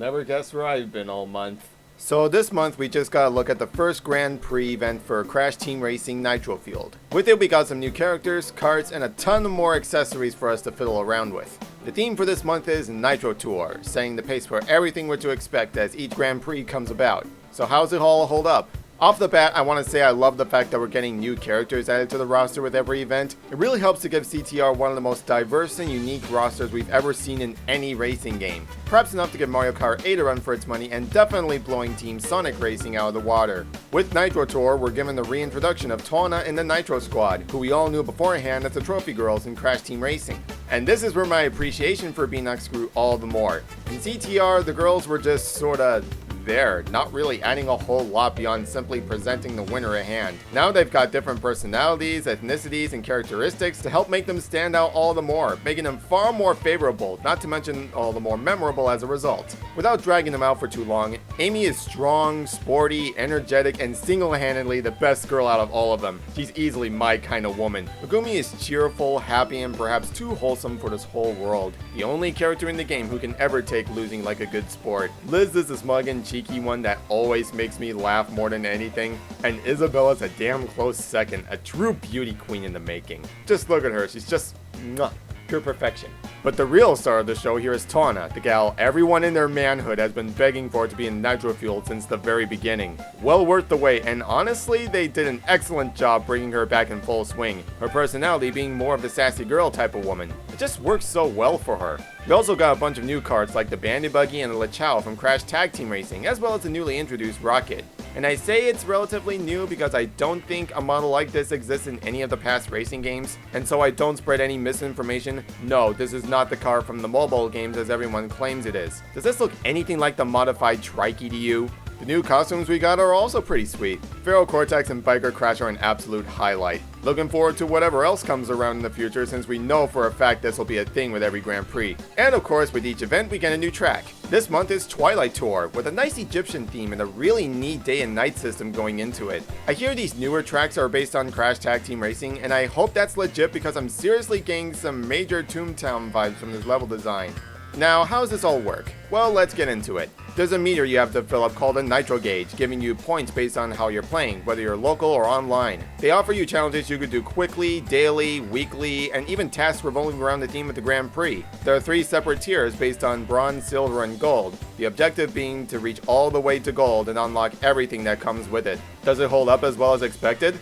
never guess where I've been all month. So this month we just got a look at the first Grand Prix event for Crash Team Racing Nitro-Fueled. With it we got some new characters, carts, and a ton of more accessories for us to fiddle around with. The theme for this month is Nitro Tour, setting the pace for everything we're to expect as each Grand Prix comes about. So how's it all hold up? Off the bat, I want to say I love the fact that we're getting new characters added to the roster with every event. It really helps to give CTR one of the most diverse and unique rosters we've ever seen in any racing game. Perhaps enough to give Mario Kart 8 a run for its money and definitely blowing Team Sonic Racing out of the water. With Nitro Tour, we're given the reintroduction of Tawna in the Nitro Squad, who we all knew beforehand as the Trophy Girls in Crash Team Racing. And this is where my appreciation for Beanox grew all the more. In CTR, the girls were just sorta there, not really adding a whole lot beyond simply presenting the winner a hand. Now they've got different personalities, ethnicities, and characteristics to help make them stand out all the more, making them far more favorable, not to mention all the more memorable as a result. Without dragging them out for too long, Amy is strong, sporty, energetic, and single-handedly the best girl out of all of them. She's easily my kind of woman. Megumi is cheerful, happy, and perhaps too wholesome for this whole world. The only character in the game who can ever take losing like a good sport. Liz is the smug and cheeky one that always makes me laugh more than anything, and Isabella's a damn close second, a true beauty queen in the making. Just look at her, she's just mwah, pure perfection. But the real star of the show here is Tawna, the gal everyone in their manhood has been begging for to be in Nitro-Fueled since the very beginning. Well worth the wait, and honestly, they did an excellent job bringing her back in full swing, her personality being more of the sassy girl type of woman. It just works so well for her. We also got a bunch of new carts like the Bandit Buggy and the LeChow from Crash Tag Team Racing, as well as the newly introduced Rocket. And I say it's relatively new because I don't think a model like this exists in any of the past racing games, and so I don't spread any misinformation. No, this is not the car from the mobile games as everyone claims it is. Does this look anything like the modified Trike to you? The new costumes we got are also pretty sweet. Feral Cortex and Biker Crash are an absolute highlight. Looking forward to whatever else comes around in the future since we know for a fact this will be a thing with every Grand Prix. And of course, with each event we get a new track. This month is Twilight Tour, with a nice Egyptian theme and a really neat day and night system going into it. I hear these newer tracks are based on Crash Tag Team Racing, and I hope that's legit because I'm seriously getting some major Toontown vibes from this level design. Now, how does this all work? Well, let's get into it. There's a meter you have to fill up called a Nitro Gauge, giving you points based on how you're playing, whether you're local or online. They offer you challenges you could do quickly, daily, weekly, and even tasks revolving around the theme of the Grand Prix. There are 3 separate tiers based on bronze, silver, and gold, the objective being to reach all the way to gold and unlock everything that comes with it. Does it hold up as well as expected?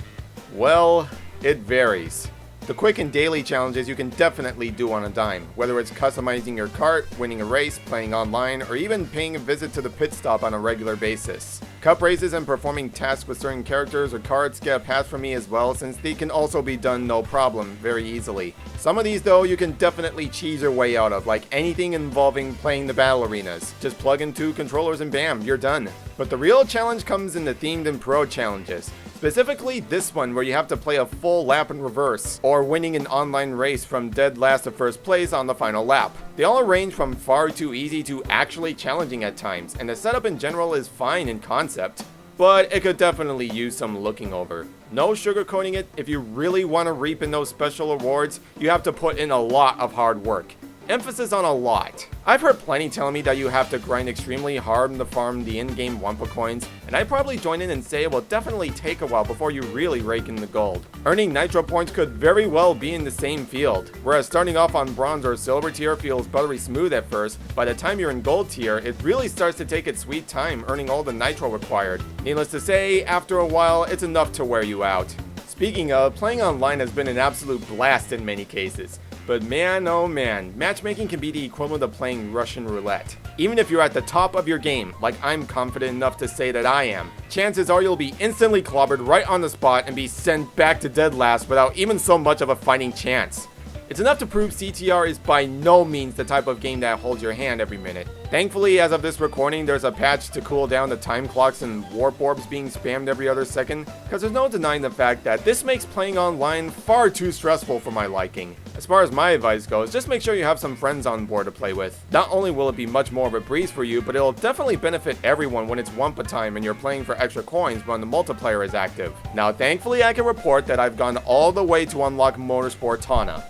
Well, it varies. The quick and daily challenges you can definitely do on a dime, whether it's customizing your cart, winning a race, playing online, or even paying a visit to the pit stop on a regular basis. Cup races and performing tasks with certain characters or carts get a pass from me as well, since they can also be done no problem, very easily. Some of these though you can definitely cheese your way out of, like anything involving playing the battle arenas. Just plug in 2 controllers and bam, you're done. But the real challenge comes in the themed and pro challenges. Specifically this one where you have to play a full lap in reverse, or winning an online race from dead last to first place on the final lap. They all range from far too easy to actually challenging at times, and the setup in general is fine in concept, but it could definitely use some looking over. No sugarcoating it, if you really want to reap in those special awards, you have to put in a lot of hard work. Emphasis on a lot. I've heard plenty telling me that you have to grind extremely hard to farm the in-game Wumpa coins, and I'd probably join in and say it will definitely take a while before you really rake in the gold. Earning Nitro points could very well be in the same field, whereas starting off on bronze or silver tier feels buttery smooth at first, by the time you're in gold tier, it really starts to take its sweet time earning all the Nitro required. Needless to say, after a while, it's enough to wear you out. Speaking of, playing online has been an absolute blast in many cases. But man, oh man, matchmaking can be the equivalent of playing Russian roulette. Even if you're at the top of your game, like I'm confident enough to say that I am, chances are you'll be instantly clobbered right on the spot and be sent back to dead last without even so much of a fighting chance. It's enough to prove CTR is by no means the type of game that holds your hand every minute. Thankfully, as of this recording, there's a patch to cool down the time clocks and warp orbs being spammed every other second, because there's no denying the fact that this makes playing online far too stressful for my liking. As far as my advice goes, just make sure you have some friends on board to play with. Not only will it be much more of a breeze for you, but it'll definitely benefit everyone when it's Wumpa time and you're playing for extra coins when the multiplayer is active. Now, thankfully, I can report that I've gone all the way to unlock Motorsport Tawna.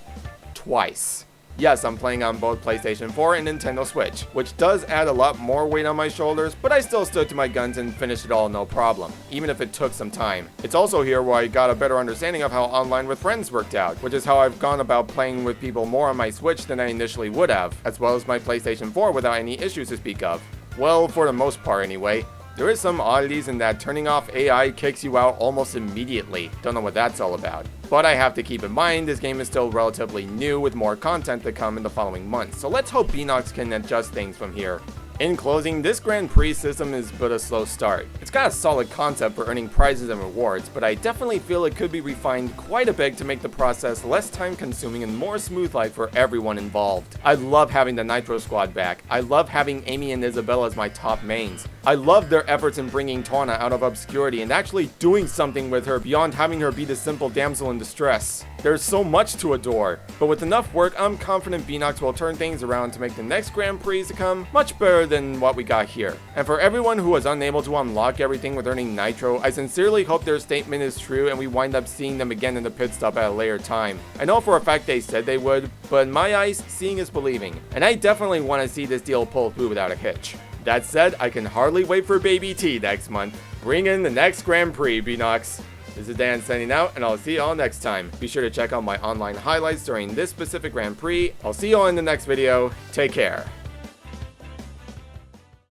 Twice. Yes, I'm playing on both PlayStation 4 and Nintendo Switch, which does add a lot more weight on my shoulders, but I still stood to my guns and finished it all no problem, even if it took some time. It's also here where I got a better understanding of how online with friends worked out, which is how I've gone about playing with people more on my Switch than I initially would have, as well as my PlayStation 4 without any issues to speak of. Well, for the most part anyway. There is some oddities in that turning off AI kicks you out almost immediately. Don't know what that's all about. But I have to keep in mind this game is still relatively new with more content to come in the following months, so let's hope Beenox can adjust things from here. In closing, this Grand Prix system is but a slow start. It's got a solid concept for earning prizes and rewards, but I definitely feel it could be refined quite a bit to make the process less time consuming and more smooth like for everyone involved. I love having the Nitro squad back. I love having Amy and Isabella as my top mains. I love their efforts in bringing Tawna out of obscurity and actually doing something with her beyond having her be the simple damsel in distress. There's so much to adore, but with enough work, I'm confident Beenox will turn things around to make the next Grand Prix to come much better than what we got here. And for everyone who was unable to unlock everything with earning Nitro, I sincerely hope their statement is true and we wind up seeing them again in the pit stop at a later time. I know for a fact they said they would, but in my eyes, seeing is believing, and I definitely want to see this deal pull through without a hitch. That said, I can hardly wait for Baby T next month. Bring in the next Grand Prix, Beenox. This is Dan signing out, and I'll see you all next time. Be sure to check out my online highlights during this specific Grand Prix. I'll see you all in the next video. Take care.